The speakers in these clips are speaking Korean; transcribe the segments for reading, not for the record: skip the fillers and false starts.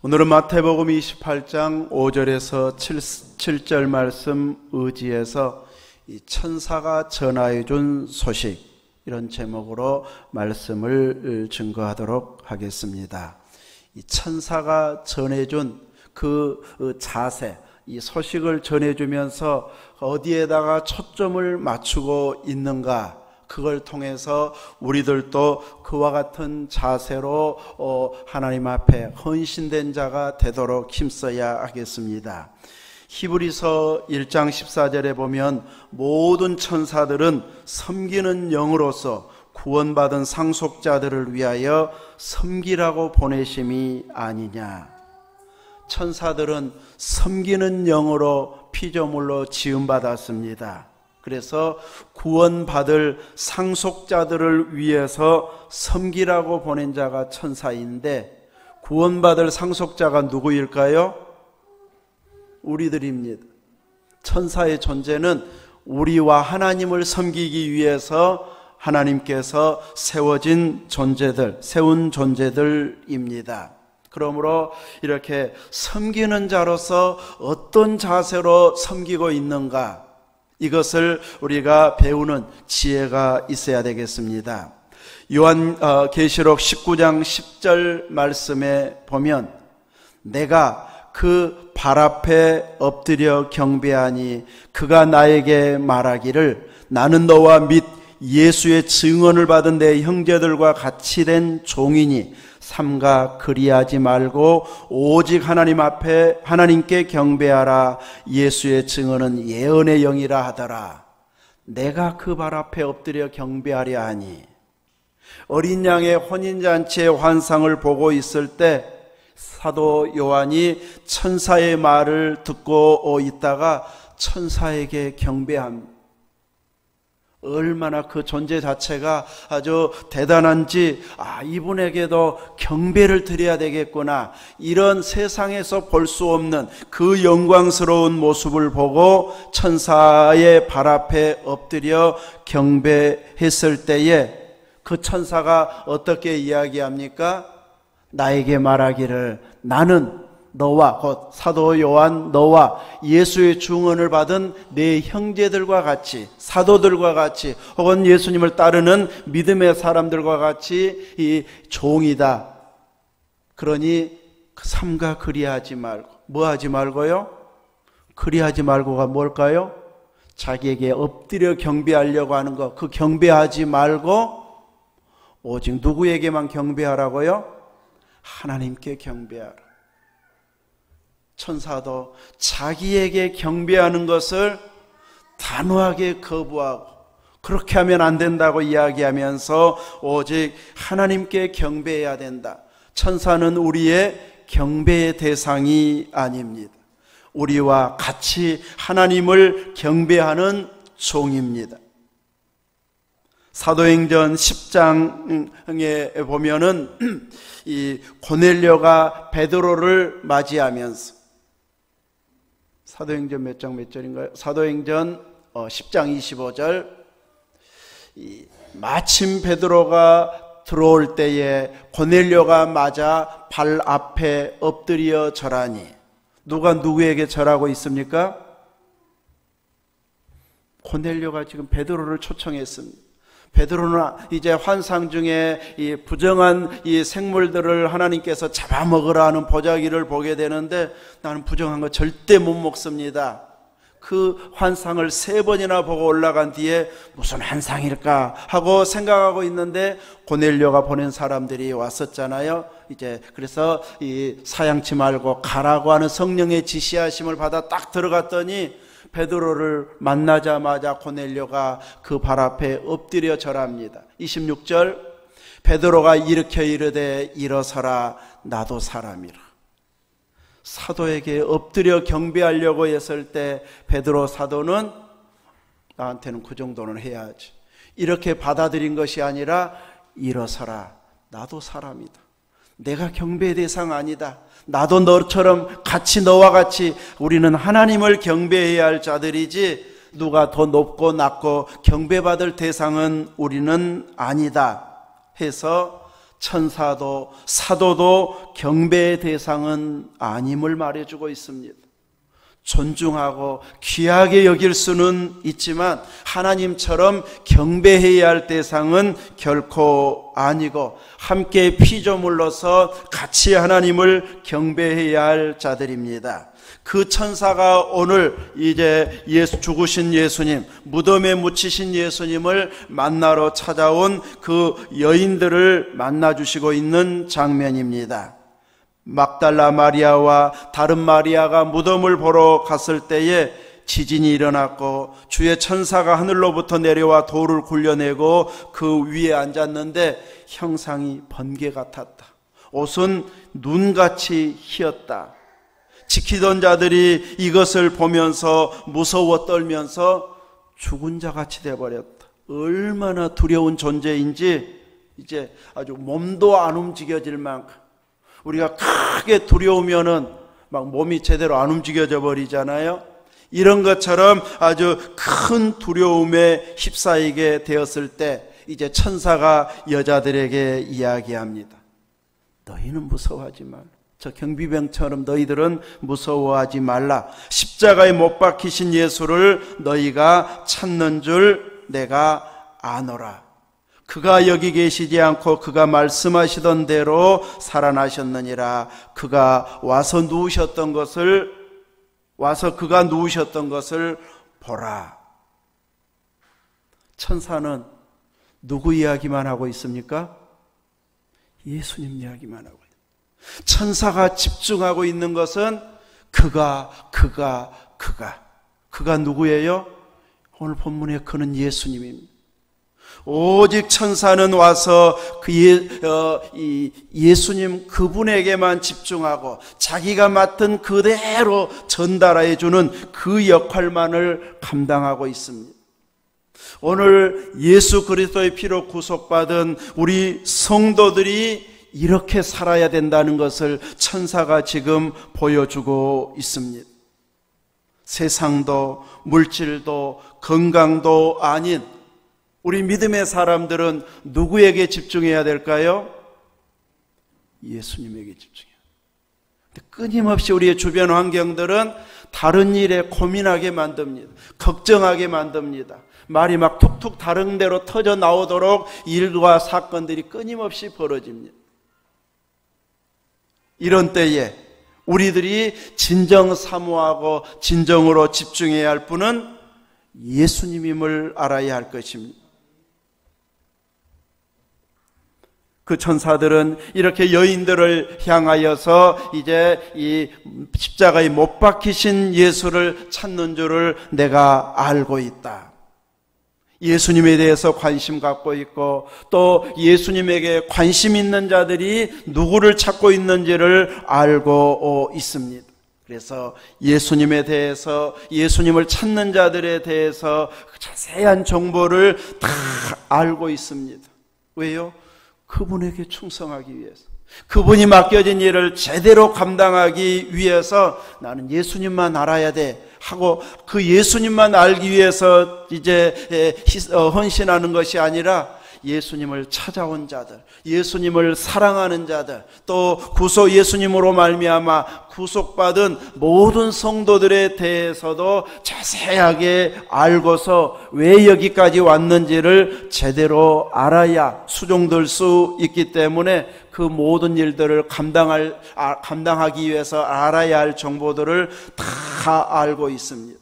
오늘은 마태복음 28장 5절에서 7절 말씀 의지해서 이 천사가 전하여 준 소식, 이런 제목으로 말씀을 증거하도록 하겠습니다. 이 천사가 전해준 그 자세, 이 소식을 전해주면서 어디에다가 초점을 맞추고 있는가, 그걸 통해서 우리들도 그와 같은 자세로 하나님 앞에 헌신된 자가 되도록 힘써야 하겠습니다. 히브리서 1장 14절에 보면 모든 천사들은 섬기는 영으로서 구원받은 상속자들을 위하여 섬기라고 보내심이 아니냐. 천사들은 섬기는 영으로 피조물로 지음받았습니다. 그래서 구원받을 상속자들을 위해서 섬기라고 보낸 자가 천사인데, 구원받을 상속자가 누구일까요? 우리들입니다. 천사의 존재는 우리와 하나님을 섬기기 위해서 하나님께서 세운 존재들입니다. 그러므로 이렇게 섬기는 자로서 어떤 자세로 섬기고 있는가, 이것을 우리가 배우는 지혜가 있어야 되겠습니다. 요한계시록 19장 10절 말씀에 보면 내가 그 발 앞에 엎드려 경배하니 그가 나에게 말하기를 나는 너와 및 예수의 증언을 받은 내 형제들과 같이 된 종이니 삼가 그리하지 말고 오직 하나님 앞에 하나님께 경배하라. 예수의 증언은 예언의 영이라 하더라. 내가 그 발 앞에 엎드려 경배하려 하니, 어린 양의 혼인잔치의 환상을 보고 있을 때 사도 요한이 천사의 말을 듣고 있다가 천사에게 경배합니다. 얼마나 그 존재 자체가 아주 대단한지, 이분에게도 경배를 드려야 되겠구나, 이런 세상에서 볼 수 없는 그 영광스러운 모습을 보고 천사의 발 앞에 엎드려 경배했을 때에 그 천사가 어떻게 이야기합니까? 나에게 말하기를 나는 너와, 곧 사도 요한 너와 예수의 증언을 받은 내 형제들과 같이, 사도들과 같이, 혹은 예수님을 따르는 믿음의 사람들과 같이 이 종이다. 그러니 삼가 그리하지 말고, 뭐 하지 말고요? 그리하지 말고가 뭘까요? 자기에게 엎드려 경배하려고 하는 것, 그 경배하지 말고 오직 누구에게만 경배하라고요? 하나님께 경배하라. 천사도 자기에게 경배하는 것을 단호하게 거부하고, 그렇게 하면 안 된다고 이야기하면서 오직 하나님께 경배해야 된다. 천사는 우리의 경배의 대상이 아닙니다. 우리와 같이 하나님을 경배하는 종입니다. 사도행전 10장에 보면은 이 고넬료가 베드로를 맞이하면서, 사도행전 몇 장 몇 절인가요? 사도행전 10장 25절, 마침 베드로가 들어올 때에 고넬료가 맞아 발 앞에 엎드려 절하니, 누가 누구에게 절하고 있습니까? 고넬료가 지금 베드로를 초청했습니다. 베드로는 이제 환상 중에 이 부정한 이 생물들을 하나님께서 잡아먹으라 하는 보자기를 보게 되는데, 나는 부정한 거 절대 못 먹습니다. 그 환상을 3번이나 보고 올라간 뒤에 무슨 환상일까 하고 생각하고 있는데 고넬료가 보낸 사람들이 왔었잖아요. 이제 그래서 이 사양치 말고 가라고 하는 성령의 지시하심을 받아 딱 들어갔더니 베드로를 만나자마자 고넬료가 그 발 앞에 엎드려 절합니다. 26절, 베드로가 일으켜 이르되 일어서라, 나도 사람이라. 사도에게 엎드려 경배하려고 했을 때 베드로 사도는 나한테는 그 정도는 해야지, 이렇게 받아들인 것이 아니라 일어서라, 나도 사람이다. 내가 경배의 대상 아니다. 나도 너처럼 같이, 너와 같이 우리는 하나님을 경배해야 할 자들이지, 누가 더 높고 낮고 경배받을 대상은 우리는 아니다 해서 천사도 사도도 경배의 대상은 아님을 말해주고 있습니다. 존중하고 귀하게 여길 수는 있지만 하나님처럼 경배해야 할 대상은 결코 아니고 함께 피조물로서 같이 하나님을 경배해야 할 자들입니다. 그 천사가 오늘 이제 죽으신 예수님, 무덤에 묻히신 예수님을 만나러 찾아온 그 여인들을 만나주시고 있는 장면입니다. 막달라 마리아와 다른 마리아가 무덤을 보러 갔을 때에 지진이 일어났고 주의 천사가 하늘로부터 내려와 돌을 굴려내고 그 위에 앉았는데 형상이 번개 같았다. 옷은 눈같이 희었다. 지키던 자들이 이것을 보면서 무서워 떨면서 죽은 자같이 돼버렸다. 얼마나 두려운 존재인지 이제 아주 몸도 안 움직여질 만큼, 우리가 크게 두려우면은 막 몸이 제대로 안 움직여져 버리잖아요. 이런 것처럼 아주 큰 두려움에 휩싸이게 되었을 때 이제 천사가 여자들에게 이야기합니다. 너희는 무서워하지 말라. 저 경비병처럼 너희들은 무서워하지 말라. 십자가에 못 박히신 예수를 너희가 찾는 줄 내가 아노라. 그가 여기 계시지 않고 그가 말씀하시던 대로 살아나셨느니라. 그가 그가 누우셨던 것을 보라. 천사는 누구 이야기만 하고 있습니까? 예수님 이야기만 하고 있습니다. 천사가 집중하고 있는 것은 그가 누구예요? 오늘 본문에 그는 예수님입니다. 오직 천사는 와서 예수님 그분에게만 집중하고 자기가 맡은 그대로 전달해 주는 그 역할만을 감당하고 있습니다. 오늘 예수 그리스도의 피로 구속받은 우리 성도들이 이렇게 살아야 된다는 것을 천사가 지금 보여주고 있습니다. 세상도 물질도 건강도 아닌 우리 믿음의 사람들은 누구에게 집중해야 될까요? 예수님에게 집중해야 돼요. 끊임없이 우리의 주변 환경들은 다른 일에 고민하게 만듭니다. 걱정하게 만듭니다. 말이 막 툭툭 다른 데로 터져 나오도록 일과 사건들이 끊임없이 벌어집니다. 이런 때에 우리들이 진정 사모하고 진정으로 집중해야 할 분은 예수님임을 알아야 할 것입니다. 그 천사들은 이렇게 여인들을 향하여서 이제 이 십자가에 못 박히신 예수를 찾는 줄을 내가 알고 있다. 예수님에 대해서 관심 갖고 있고 또 예수님에게 관심 있는 자들이 누구를 찾고 있는지를 알고 있습니다. 그래서 예수님에 대해서, 예수님을 찾는 자들에 대해서 자세한 정보를 다 알고 있습니다. 왜요? 그분에게 충성하기 위해서, 그분이 맡겨진 일을 제대로 감당하기 위해서 나는 예수님만 알아야 돼 하고 그 예수님만 알기 위해서 이제 헌신하는 것이 아니라 예수님을 찾아온 자들, 예수님을 사랑하는 자들, 또 예수님으로 말미암아 구속받은 모든 성도들에 대해서도 자세하게 알고서 왜 여기까지 왔는지를 제대로 알아야 수종될 수 있기 때문에 그 모든 일들을 감당하기 위해서 알아야 할 정보들을 다 알고 있습니다.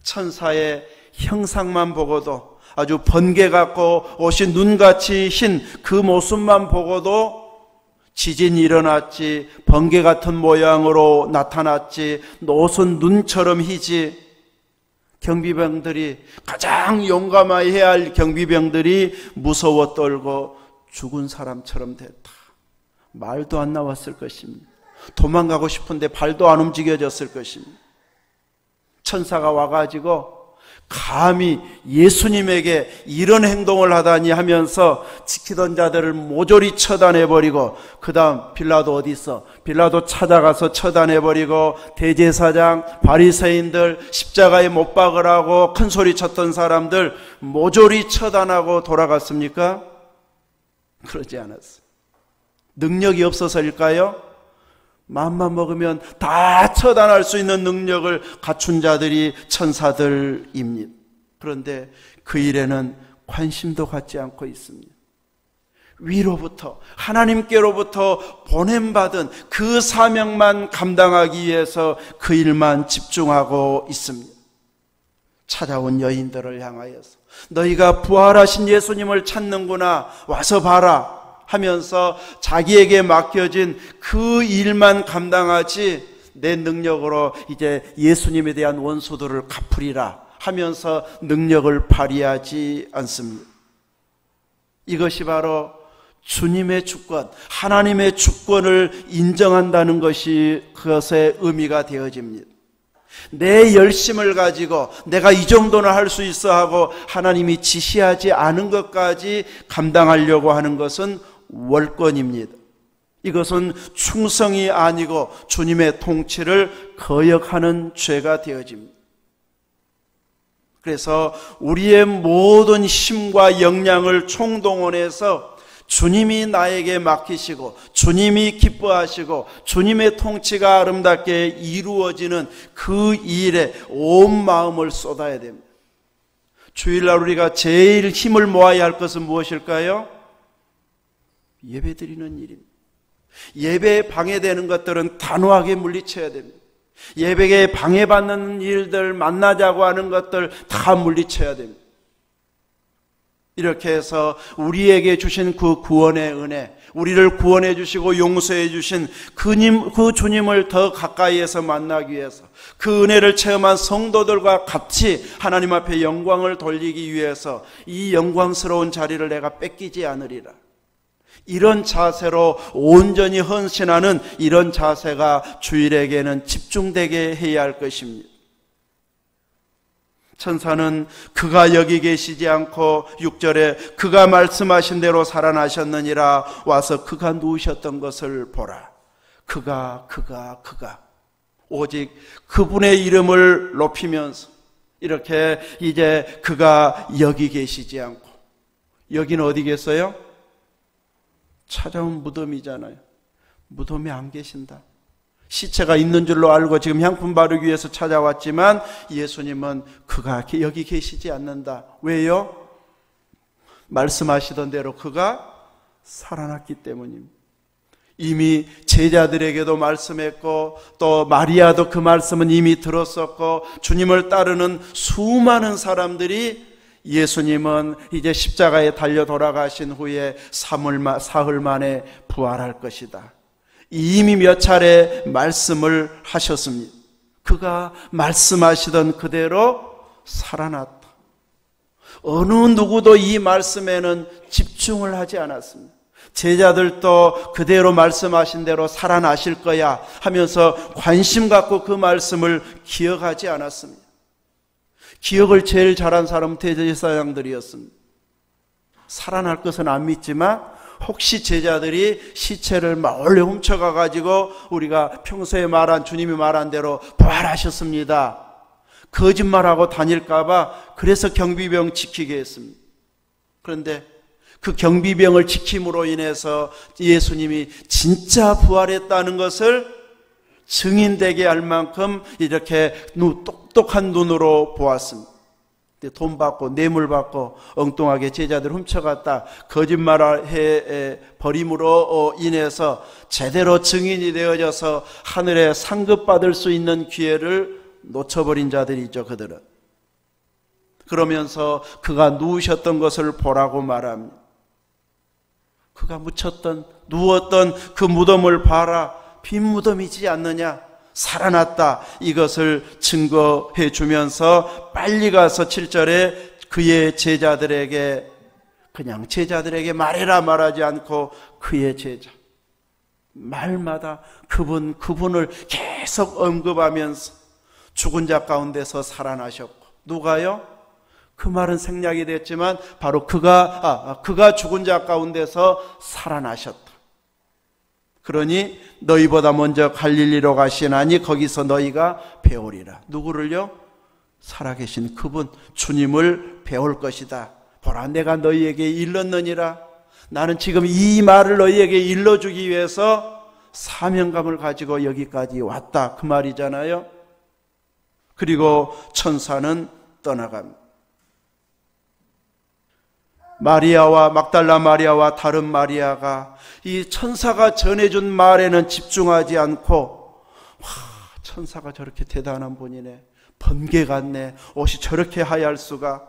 천사의 형상만 보고도, 아주 번개 같고 옷이 눈같이 흰 그 모습만 보고도 지진이 일어났지, 번개 같은 모양으로 나타났지, 옷은 눈처럼 희지, 경비병들이, 가장 용감해야 할 경비병들이 무서워 떨고 죽은 사람처럼 됐다. 말도 안 나왔을 것입니다. 도망가고 싶은데 발도 안 움직여졌을 것입니다. 천사가 와가지고 감히 예수님에게 이런 행동을 하다니 하면서 지키던 자들을 모조리 처단해버리고, 그 다음 빌라도 어디 있어? 빌라도 찾아가서 처단해버리고, 대제사장, 바리새인들, 십자가에 못 박으라고 큰 소리 쳤던 사람들 모조리 처단하고 돌아갔습니까? 그러지 않았어요. 능력이 없어서일까요? 마음만 먹으면 다 처단할 수 있는 능력을 갖춘 자들이 천사들입니다. 그런데 그 일에는 관심도 갖지 않고 있습니다. 위로부터, 하나님께로부터 보냄받은 그 사명만 감당하기 위해서 그 일만 집중하고 있습니다. 찾아온 여인들을 향하여서 너희가 부활하신 예수님을 찾는구나, 와서 봐라 하면서 자기에게 맡겨진 그 일만 감당하지 내 능력으로 이제 예수님에 대한 원수들을 갚으리라 하면서 능력을 발휘하지 않습니다. 이것이 바로 주님의 주권, 하나님의 주권을 인정한다는 것이 그것의 의미가 되어집니다. 내 열심을 가지고 내가 이 정도는 할 수 있어 하고 하나님이 지시하지 않은 것까지 감당하려고 하는 것은 월권입니다. 이것은 충성이 아니고 주님의 통치를 거역하는 죄가 되어집니다. 그래서 우리의 모든 힘과 역량을 총동원해서 주님이 나에게 맡기시고 주님이 기뻐하시고 주님의 통치가 아름답게 이루어지는 그 일에 온 마음을 쏟아야 됩니다. 주일날 우리가 제일 힘을 모아야 할 것은 무엇일까요? 예배드리는 일입니다. 예배에 방해되는 것들은 단호하게 물리쳐야 됩니다. 예배에 방해받는 일들, 만나자고 하는 것들 다 물리쳐야 됩니다. 이렇게 해서 우리에게 주신 그 구원의 은혜, 우리를 구원해 주시고 용서해 주신 그 주님을 더 가까이에서 만나기 위해서, 그 은혜를 체험한 성도들과 같이 하나님 앞에 영광을 돌리기 위해서 이 영광스러운 자리를 내가 뺏기지 않으리라, 이런 자세로 온전히 헌신하는 이런 자세가 주일에게는 집중되게 해야 할 것입니다. 천사는 그가 여기 계시지 않고 6절에 그가 말씀하신 대로 살아나셨느니라, 와서 그가 누우셨던 것을 보라. 그가 오직 그분의 이름을 높이면서 이렇게 이제 그가 여기 계시지 않고, 여기는 어디겠어요? 찾아온 무덤이잖아요. 무덤에 안 계신다. 시체가 있는 줄로 알고 지금 향품 바르기 위해서 찾아왔지만 예수님은 그가 여기 계시지 않는다. 왜요? 말씀하시던 대로 그가 살아났기 때문입니다. 이미 제자들에게도 말씀했고 또 마리아도 그 말씀은 이미 들었었고, 주님을 따르는 수많은 사람들이 예수님은 이제 십자가에 달려 돌아가신 후에 사흘 만에 부활할 것이다, 이미 몇 차례 말씀을 하셨습니다. 그가 말씀하시던 그대로 살아났다. 어느 누구도 이 말씀에는 집중을 하지 않았습니다. 제자들도 그대로 말씀하신 대로 살아나실 거야 하면서 관심 갖고 그 말씀을 기억하지 않았습니다. 기억을 제일 잘한 사람은 대제사장들이었습니다. 살아날 것은 안 믿지만 혹시 제자들이 시체를 몰래 훔쳐가 가지고 우리가 평소에 말한, 주님이 말한 대로 부활하셨습니다, 거짓말하고 다닐까 봐 그래서 경비병 지키게 했습니다. 그런데 그 경비병을 지킴으로 인해서 예수님이 진짜 부활했다는 것을 증인되게 할 만큼 이렇게 똑똑한 눈으로 보았습니다. 돈 받고 뇌물 받고 엉뚱하게 제자들 훔쳐갔다 거짓말해 버림으로 인해서 제대로 증인이 되어져서 하늘에 상급받을 수 있는 기회를 놓쳐버린 자들이죠, 그들은. 그러면서 그가 누우셨던 것을 보라고 말합니다. 그가 누웠던 그 무덤을 봐라, 빈 무덤이지 않느냐, 살아났다, 이것을 증거해 주면서 빨리 가서 7절에 그의 제자들에게, 그냥 제자들에게 말해라 말하지 않고 그의 제자, 말마다 그분을 계속 언급하면서 죽은 자 가운데서 살아나셨고, 누가요? 그 말은 생략이 됐지만 바로 그가 죽은 자 가운데서 살아나셨다. 그러니 너희보다 먼저 갈릴리로 가시나니 거기서 너희가 배우리라. 누구를요? 살아계신 그분 주님을 배울 것이다. 보라, 내가 너희에게 일렀느니라. 나는 지금 이 말을 너희에게 일러주기 위해서 사명감을 가지고 여기까지 왔다, 그 말이잖아요. 그리고 천사는 떠나갑니다. 마리아와 막달라 마리아와 다른 마리아가 이 천사가 전해준 말에는 집중하지 않고, 와, 천사가 저렇게 대단한 분이네, 번개 같네, 옷이 저렇게 하얄 수가,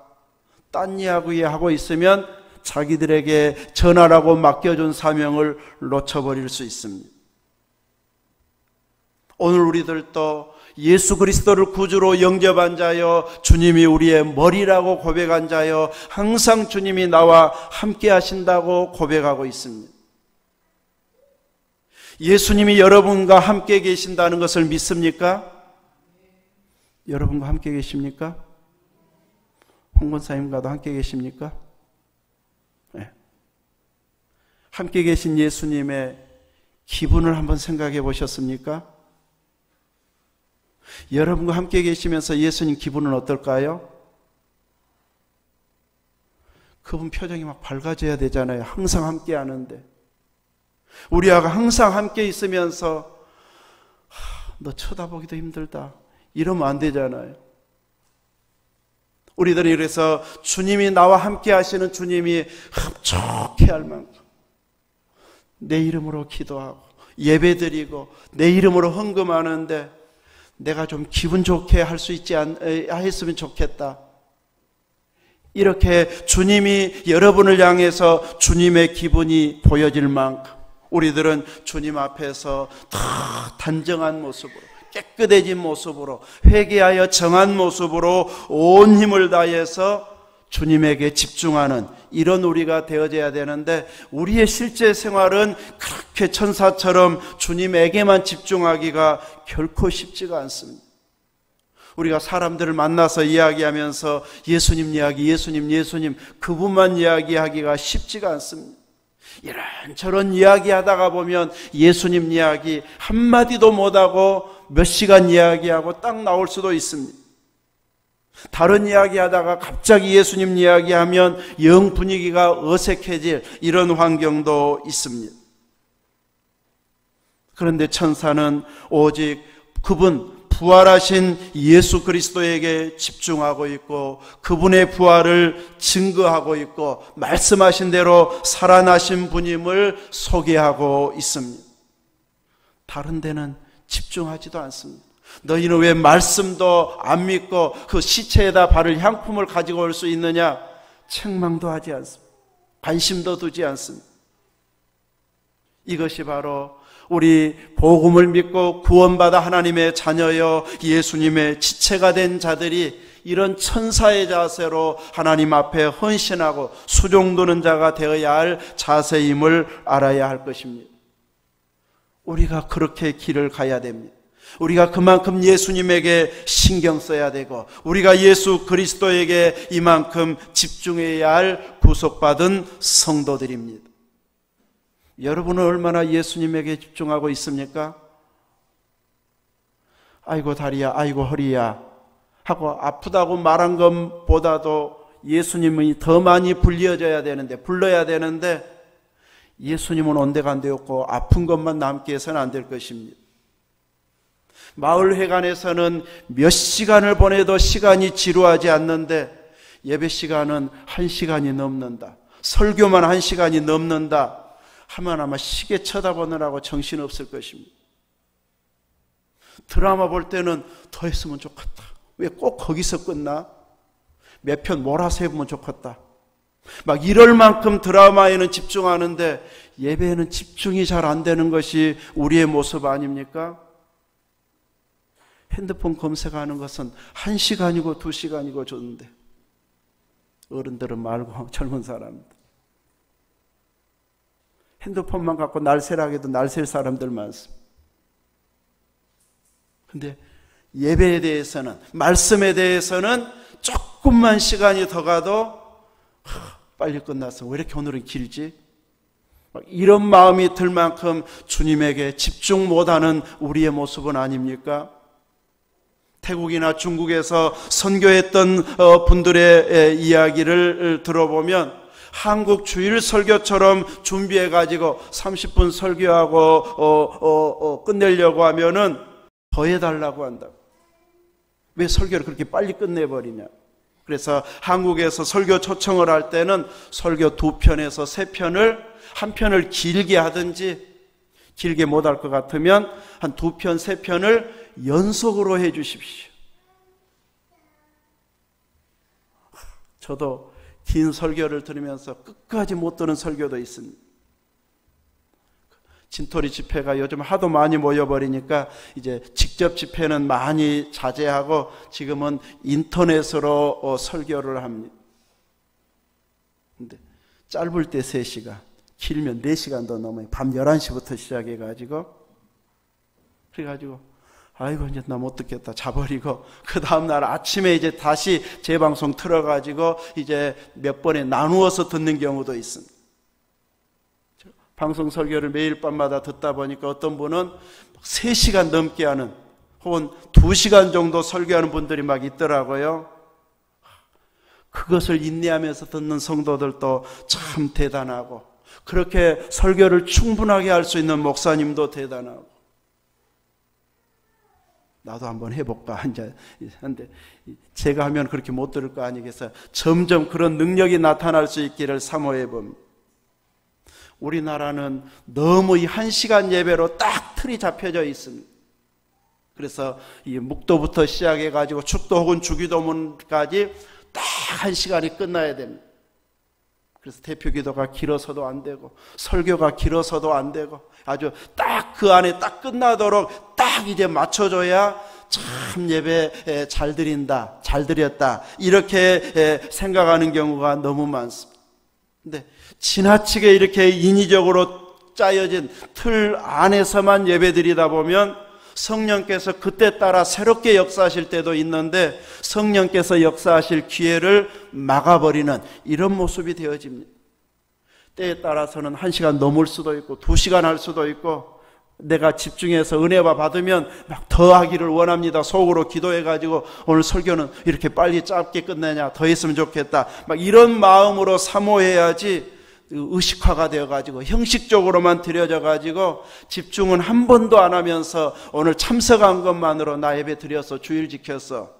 딴 이야기 하고 있으면 자기들에게 전하라고 맡겨준 사명을 놓쳐버릴 수 있습니다. 오늘 우리들도 예수 그리스도를 구주로 영접한 자여, 주님이 우리의 머리라고 고백한 자여, 항상 주님이 나와 함께 하신다고 고백하고 있습니다. 예수님이 여러분과 함께 계신다는 것을 믿습니까? 여러분과 함께 계십니까? 홍 권사님과도 함께 계십니까? 네. 함께 계신 예수님의 기분을 한번 생각해 보셨습니까? 여러분과 함께 계시면서 예수님 기분은 어떨까요? 그분 표정이 막 밝아져야 되잖아요. 항상 함께 하는데. 우리하고 항상 함께 있으면서 너 쳐다보기도 힘들다, 이러면 안 되잖아요. 우리들이 그래서 주님이 나와 함께 하시는 주님이 흡족해 할 만큼 내 이름으로 기도하고 예배드리고 내 이름으로 헌금하는데 내가 좀 기분 좋게 할 수 있지 했으면 좋겠다. 이렇게 주님이 여러분을 향해서 주님의 기분이 보여질 만큼 우리들은 주님 앞에서 더 단정한 모습으로, 깨끗해진 모습으로, 회개하여 정한 모습으로 온 힘을 다해서 주님에게 집중하는 이런 우리가 되어져야 되는데, 우리의 실제 생활은 그렇게 천사처럼 주님에게만 집중하기가 결코 쉽지가 않습니다. 우리가 사람들을 만나서 이야기하면서 예수님 이야기, 예수님 그분만 이야기하기가 쉽지가 않습니다. 이런저런 이야기하다가 보면 예수님 이야기 한마디도 못하고 몇 시간 이야기하고 딱 나올 수도 있습니다. 다른 이야기하다가 갑자기 예수님 이야기하면 영 분위기가 어색해질 이런 환경도 있습니다. 그런데 천사는 오직 그분 부활하신 예수 그리스도에게 집중하고 있고 그분의 부활을 증거하고 있고 말씀하신 대로 살아나신 분임을 소개하고 있습니다. 다른 데는 집중하지도 않습니다. 너희는 왜 말씀도 안 믿고 그 시체에다 바를 향품을 가지고 올 수 있느냐? 책망도 하지 않습니다. 관심도 두지 않습니다. 이것이 바로 우리 복음을 믿고 구원받아 하나님의 자녀여 예수님의 지체가 된 자들이 이런 천사의 자세로 하나님 앞에 헌신하고 수종드는 자가 되어야 할 자세임을 알아야 할 것입니다. 우리가 그렇게 길을 가야 됩니다. 우리가 그만큼 예수님에게 신경 써야 되고 우리가 예수 그리스도에게 이만큼 집중해야 할 구속받은 성도들입니다. 여러분은 얼마나 예수님에게 집중하고 있습니까? 아이고 다리야, 아이고 허리야 하고 아프다고 말한 것보다도 예수님이 더 많이 불려야 되는데 예수님은 온데간데 없고 아픈 것만 남게 해서는 안 될 것입니다. 마을회관에서는 몇 시간을 보내도 시간이 지루하지 않는데 예배 시간은 1시간이 넘는다, 설교만 1시간이 넘는다 하면 아마 시계 쳐다보느라고 정신없을 것입니다. 드라마 볼 때는 더 했으면 좋겠다, 왜 꼭 거기서 끝나? 몇 편 몰아서 해보면 좋겠다, 막 이럴 만큼 드라마에는 집중하는데 예배에는 집중이 잘 안 되는 것이 우리의 모습 아닙니까? 핸드폰 검색하는 것은 1시간이고 2시간이고 좋은데 어른들은 말고 젊은 사람들 핸드폰만 갖고 날새라기도 날샐 사람들 많습니다. 근데 예배에 대해서는, 말씀에 대해서는 조금만 시간이 더 가도 빨리 끝났어, 왜 이렇게 오늘은 길지? 이런 마음이 들 만큼 주님에게 집중 못하는 우리의 모습은 아닙니까? 태국이나 중국에서 선교했던 분들의 이야기를 들어보면 한국 주일 설교처럼 준비해가지고 30분 설교하고 끝내려고 하면은 더 해달라고 한다. 왜 설교를 그렇게 빨리 끝내버리냐. 그래서 한국에서 설교 초청을 할 때는 설교 2편에서 3편을, 한 편을 길게 하든지, 길게 못할 것 같으면 한 2편, 3편을 연속으로 해 주십시오. 저도 긴 설교를 들으면서 끝까지 못 듣는 설교도 있습니다. 진토리 집회가 요즘 하도 많이 모여버리니까 이제 직접 집회는 많이 자제하고 지금은 인터넷으로 설교를 합니다. 근데 짧을 때 3시간, 길면 4시간도 넘어요. 밤 11시부터 시작해가지고, 그래가지고 아이고 이제 나 못 듣겠다 자버리고, 그 다음날 아침에 이제 다시 재방송 틀어가지고 이제 몇 번에 나누어서 듣는 경우도 있습니다. 방송 설교를 매일 밤마다 듣다 보니까 어떤 분은 3시간 넘게 하는, 혹은 2시간 정도 설교하는 분들이 막 있더라고요. 그것을 인내하면서 듣는 성도들도 참 대단하고, 그렇게 설교를 충분하게 할 수 있는 목사님도 대단하고, 나도 한번 해볼까 이제 한데, 제가 하면 그렇게 못 들을 거 아니겠어요. 점점 그런 능력이 나타날 수 있기를 사모해 봅니다. 우리나라는 너무 이 1시간 예배로 딱 틀이 잡혀져 있습니다. 그래서 이 묵도부터 시작해가지고 축도 혹은 주기도문까지 딱 1시간이 끝나야 됩니다. 그래서 대표기도가 길어서도 안 되고, 설교가 길어서도 안 되고, 아주 딱 그 안에 딱 끝나도록 딱 이제 맞춰줘야 참 예배 잘 드린다, 잘 드렸다, 이렇게 생각하는 경우가 너무 많습니다. 근데 지나치게 이렇게 인위적으로 짜여진 틀 안에서만 예배 드리다 보면 성령께서 그때 따라 새롭게 역사하실 때도 있는데, 성령께서 역사하실 기회를 막아버리는 이런 모습이 되어집니다. 때에 따라서는 1시간 넘을 수도 있고 2시간 할 수도 있고, 내가 집중해서 은혜와 받으면 막 더 하기를 원합니다. 속으로 기도해가지고 오늘 설교는 이렇게 빨리 짧게 끝내냐, 더 했으면 좋겠다, 막 이런 마음으로 사모해야지, 의식화가 되어가지고 형식적으로만 드려져가지고 집중은 한 번도 안 하면서 오늘 참석한 것만으로 나 예배 드렸어, 주일 지켰어,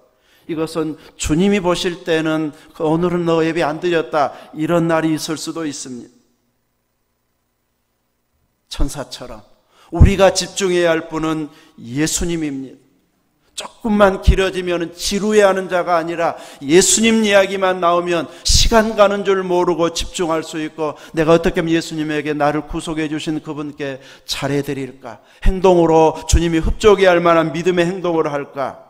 이것은 주님이 보실 때는 오늘은 너 예배 안 드렸다, 이런 날이 있을 수도 있습니다. 천사처럼 우리가 집중해야 할 분은 예수님입니다. 조금만 길어지면 지루해하는 자가 아니라 예수님 이야기만 나오면 시간 가는 줄 모르고 집중할 수 있고, 내가 어떻게 하면 예수님에게 나를 구속해 주신 그분께 잘해드릴까, 행동으로 주님이 흡족해 할 만한 믿음의 행동을 할까,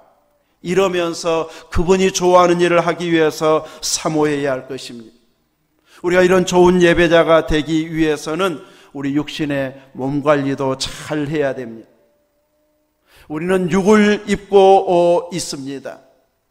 이러면서 그분이 좋아하는 일을 하기 위해서 사모해야 할 것입니다. 우리가 이런 좋은 예배자가 되기 위해서는 우리 육신의 몸 관리도 잘 해야 됩니다. 우리는 육을 입고 있습니다.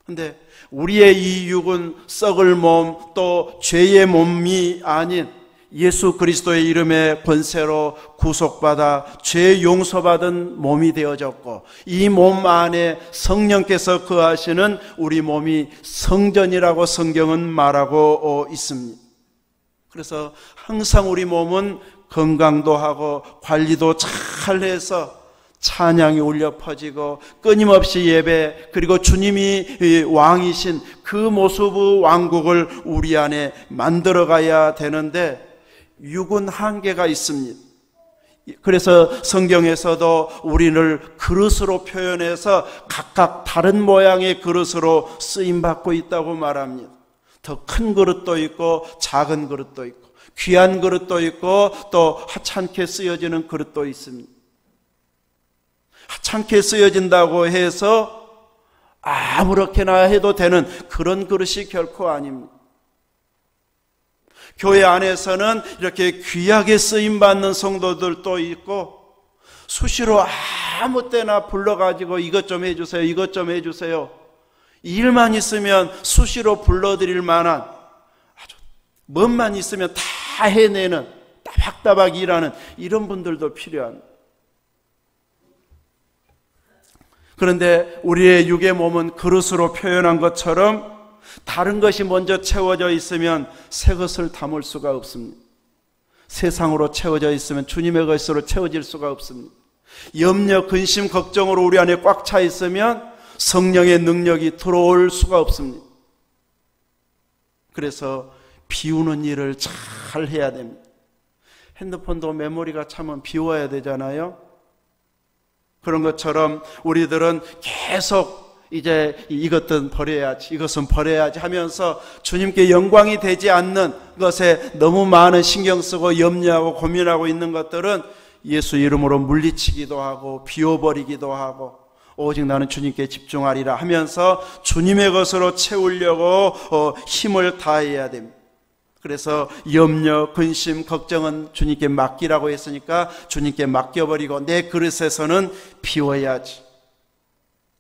근데 우리의 이 육은 썩을 몸, 또 죄의 몸이 아닌 예수 그리스도의 이름의 권세로 구속받아 죄 용서받은 몸이 되어졌고, 이 몸 안에 성령께서 거하시는 우리 몸이 성전이라고 성경은 말하고 있습니다. 그래서 항상 우리 몸은 건강도 하고 관리도 잘 해서 찬양이 울려 퍼지고 끊임없이 예배, 그리고 주님이 왕이신 그 모습의 왕국을 우리 안에 만들어가야 되는데, 육은 한계가 있습니다. 그래서 성경에서도 우리를 그릇으로 표현해서 각각 다른 모양의 그릇으로 쓰임받고 있다고 말합니다. 더 큰 그릇도 있고 작은 그릇도 있고, 귀한 그릇도 있고 또 하찮게 쓰여지는 그릇도 있습니다. 하찮게 쓰여진다고 해서 아무렇게나 해도 되는 그런 그릇이 결코 아닙니다. 교회 안에서는 이렇게 귀하게 쓰임받는 성도들도 있고, 수시로 아무 때나 불러가지고 이것 좀 해주세요, 이것 좀 해주세요, 일만 있으면 수시로 불러드릴 만한, 아주 뭔만 있으면 다 해내는, 따박따박 일하는 이런 분들도 필요합니다. 그런데 우리의 육의 몸은 그릇으로 표현한 것처럼 다 다른 것이 먼저 채워져 있으면 새 것을 담을 수가 없습니다. 세상으로 채워져 있으면 주님의 것으로 채워질 수가 없습니다. 염려, 근심, 걱정으로 우리 안에 꽉 차 있으면 성령의 능력이 들어올 수가 없습니다. 그래서 비우는 일을 잘 해야 됩니다. 핸드폰도 메모리가 차면 비워야 되잖아요. 그런 것처럼 우리들은 계속 이제 이것은 버려야지, 이것은 버려야지 하면서 주님께 영광이 되지 않는 것에 너무 많은 신경 쓰고 염려하고 고민하고 있는 것들은 예수 이름으로 물리치기도 하고 비워버리기도 하고 오직 나는 주님께 집중하리라 하면서 주님의 것으로 채우려고 힘을 다해야 됩니다. 그래서 염려, 근심, 걱정은 주님께 맡기라고 했으니까 주님께 맡겨버리고 내 그릇에서는 비워야지.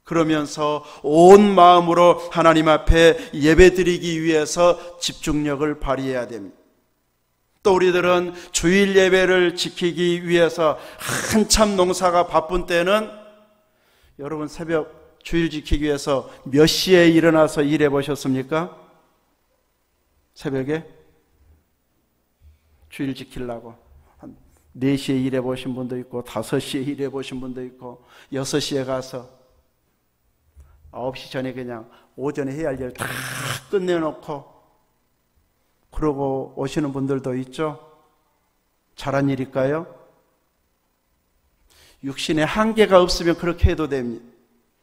그러면서 온 마음으로 하나님 앞에 예배드리기 위해서 집중력을 발휘해야 됩니다. 또 우리들은 주일 예배를 지키기 위해서 한참 농사가 바쁜 때는 여러분 새벽 주일 지키기 위해서 몇 시에 일어나서 일해 보셨습니까? 새벽에? 주일 지키려고 한 4시에 일해 보신 분도 있고 5시에 일해 보신 분도 있고 6시에 가서 9시 전에 그냥 오전에 해야 할 일 다 끝내놓고 그러고 오시는 분들도 있죠. 잘한 일일까요? 육신에 한계가 없으면 그렇게 해도 됩니다.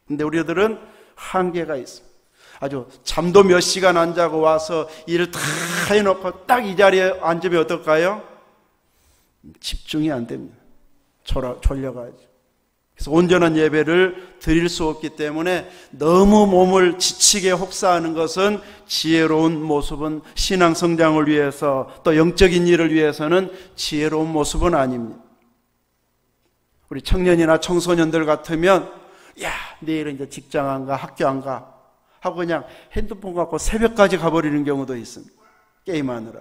근데 우리들은 한계가 있습니다. 아주 잠도 몇 시간 안 자고 와서 일을 다 해놓고 딱 이 자리에 앉으면 어떨까요? 집중이 안 됩니다. 졸려가지고. 그래서 온전한 예배를 드릴 수 없기 때문에 너무 몸을 지치게 혹사하는 것은 지혜로운 모습은 신앙 성장을 위해서 또 영적인 일을 위해서는 지혜로운 모습은 아닙니다. 우리 청년이나 청소년들 같으면 야 내일은 이제 직장 안 가, 학교 안 가 하고 그냥 핸드폰 갖고 새벽까지 가버리는 경우도 있습니다. 게임하느라.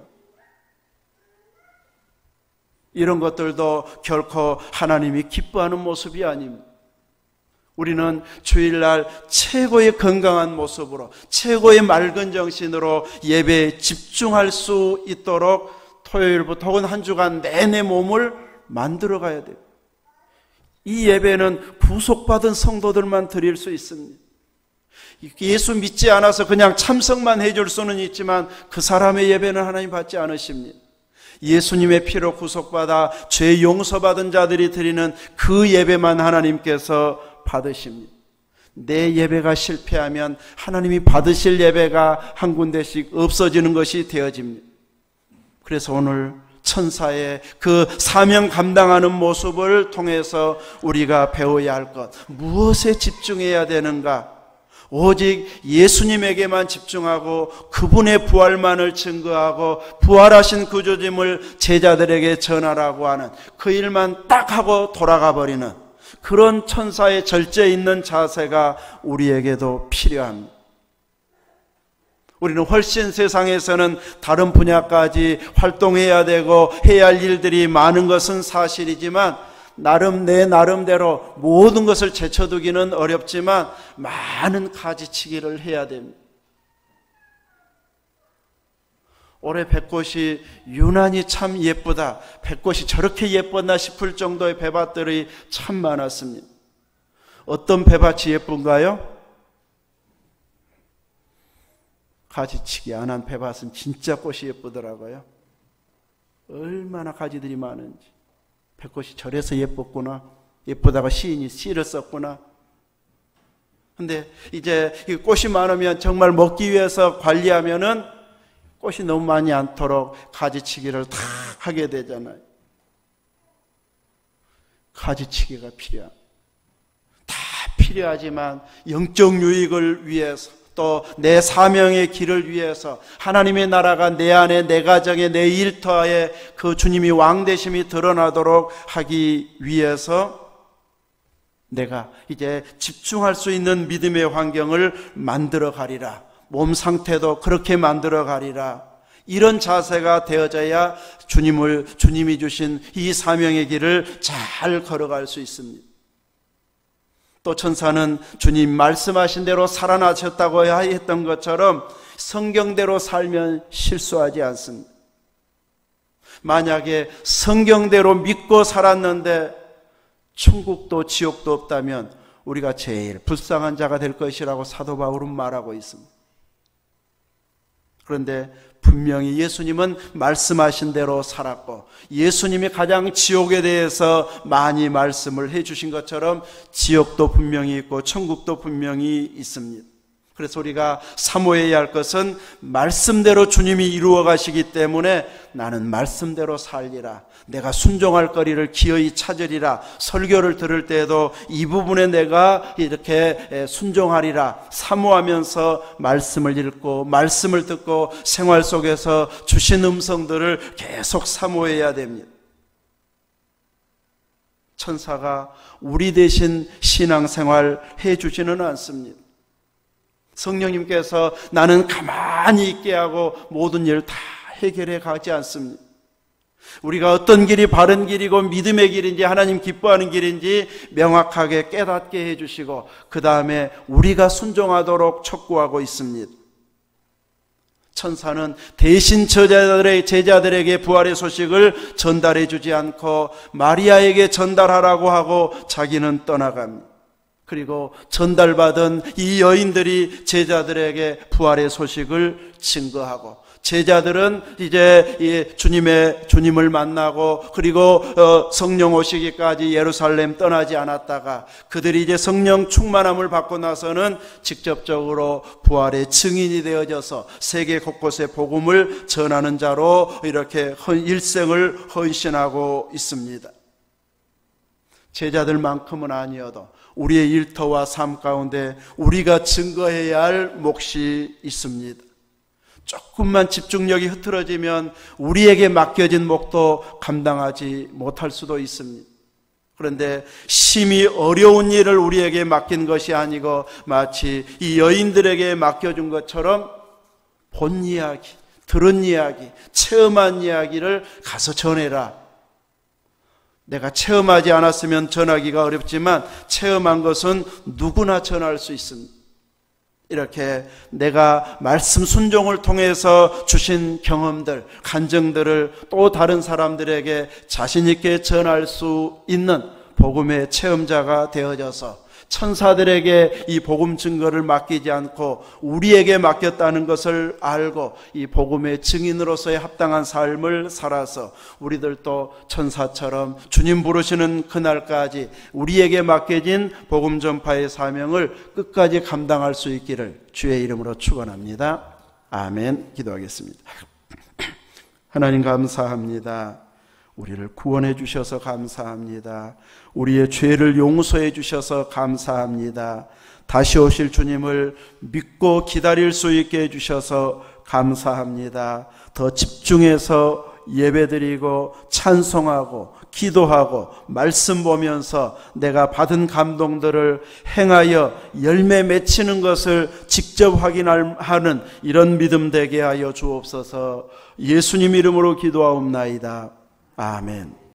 이런 것들도 결코 하나님이 기뻐하는 모습이 아닙니다. 우리는 주일날 최고의 건강한 모습으로 최고의 맑은 정신으로 예배에 집중할 수 있도록 토요일부터 혹은 한 주간 내내 몸을 만들어 가야 돼요. 이 예배는 부속받은 성도들만 드릴 수 있습니다. 예수 믿지 않아서 그냥 참석만 해줄 수는 있지만 그 사람의 예배는 하나님 받지 않으십니다. 예수님의 피로 구속받아 죄 용서받은 자들이 드리는 그 예배만 하나님께서 받으십니다. 내 예배가 실패하면 하나님이 받으실 예배가 한 군데씩 없어지는 것이 되어집니다. 그래서 오늘 천사의 그 사명 감당하는 모습을 통해서 우리가 배워야 할 것, 무엇에 집중해야 되는가? 오직 예수님에게만 집중하고 그분의 부활만을 증거하고 부활하신 구주님을 제자들에게 전하라고 하는 그 일만 딱 하고 돌아가 버리는 그런 천사의 절제 있는 자세가 우리에게도 필요합니다. 우리는 훨씬 세상에서는 다른 분야까지 활동해야 되고 해야 할 일들이 많은 것은 사실이지만 내 나름대로 모든 것을 제쳐두기는 어렵지만 많은 가지치기를 해야 됩니다. 올해 벚꽃이 유난히 참 예쁘다, 벚꽃이 저렇게 예뻤나 싶을 정도의 배밭들이 참 많았습니다. 어떤 배밭이 예쁜가요? 가지치기 안 한 배밭은 진짜 꽃이 예쁘더라고요. 얼마나 가지들이 많은지. 벚꽃이 저래서 예뻤구나, 예쁘다고 시인이 시를 썼구나. 근데 이제 이 꽃이 많으면 정말 먹기 위해서 관리하면은 꽃이 너무 많이 않도록 가지치기를 다 하게 되잖아요. 가지치기가 필요합니다. 다 필요하지만 영적 유익을 위해서 또 내 사명의 길을 위해서 하나님의 나라가 내 안에 내 가정에 내 일터에 그 주님이 왕되심이 드러나도록 하기 위해서 내가 이제 집중할 수 있는 믿음의 환경을 만들어 가리라. 몸 상태도 그렇게 만들어 가리라. 이런 자세가 되어져야 주님이 주신 이 사명의 길을 잘 걸어갈 수 있습니다. 또 천사는 주님 말씀하신 대로 살아나셨다고 했던 것처럼 성경대로 살면 실수하지 않습니다. 만약에 성경대로 믿고 살았는데 천국도 지옥도 없다면 우리가 제일 불쌍한 자가 될 것이라고 사도 바울은 말하고 있습니다. 그런데 분명히 예수님은 말씀하신 대로 살았고, 예수님이 가장 지옥에 대해서 많이 말씀을 해주신 것처럼 지옥도 분명히 있고 천국도 분명히 있습니다. 그래서 우리가 사모해야 할 것은 말씀대로 주님이 이루어 가시기 때문에 나는 말씀대로 살리라, 내가 순종할 거리를 기어이 찾으리라, 설교를 들을 때에도 이 부분에 내가 이렇게 순종하리라 사모하면서 말씀을 읽고 말씀을 듣고 생활 속에서 주신 음성들을 계속 사모해야 됩니다. 천사가 우리 대신 신앙생활 해주지는 않습니다. 성령님께서 나는 가만히 있게 하고 모든 일을 다 해결해 가지 않습니다. 우리가 어떤 길이 바른 길이고 믿음의 길인지 하나님 기뻐하는 길인지 명확하게 깨닫게 해주시고 그 다음에 우리가 순종하도록 촉구하고 있습니다. 천사는 대신 제자들에게 부활의 소식을 전달해 주지 않고 마리아에게 전달하라고 하고 자기는 떠나갑니다. 그리고 전달받은 이 여인들이 제자들에게 부활의 소식을 증거하고, 제자들은 이제 주님을 만나고 그리고 성령 오시기까지 예루살렘 떠나지 않았다가 그들이 이제 성령 충만함을 받고 나서는 직접적으로 부활의 증인이 되어져서 세계 곳곳에 복음을 전하는 자로 이렇게 일생을 헌신하고 있습니다. 제자들만큼은 아니어도 우리의 일터와 삶 가운데 우리가 증거해야 할 몫이 있습니다. 조금만 집중력이 흐트러지면 우리에게 맡겨진 몫도 감당하지 못할 수도 있습니다. 그런데 심히 어려운 일을 우리에게 맡긴 것이 아니고 마치 이 여인들에게 맡겨준 것처럼 본 이야기, 들은 이야기, 체험한 이야기를 가서 전해라. 내가 체험하지 않았으면 전하기가 어렵지만 체험한 것은 누구나 전할 수 있습니다. 이렇게 내가 말씀 순종을 통해서 주신 경험들, 간증들을 또 다른 사람들에게 자신 있게 전할 수 있는 복음의 체험자가 되어져서 천사들에게 이 복음 증거를 맡기지 않고 우리에게 맡겼다는 것을 알고 이 복음의 증인으로서의 합당한 삶을 살아서 우리들도 천사처럼 주님 부르시는 그날까지 우리에게 맡겨진 복음 전파의 사명을 끝까지 감당할 수 있기를 주의 이름으로 축원합니다. 아멘. 기도하겠습니다. 하나님 감사합니다. 우리를 구원해 주셔서 감사합니다. 우리의 죄를 용서해 주셔서 감사합니다. 다시 오실 주님을 믿고 기다릴 수 있게 해주셔서 감사합니다. 더 집중해서 예배드리고 찬송하고 기도하고 말씀 보면서 내가 받은 감동들을 행하여 열매 맺히는 것을 직접 확인하는 이런 믿음 되게 하여 주옵소서. 예수님 이름으로 기도하옵나이다. 아멘.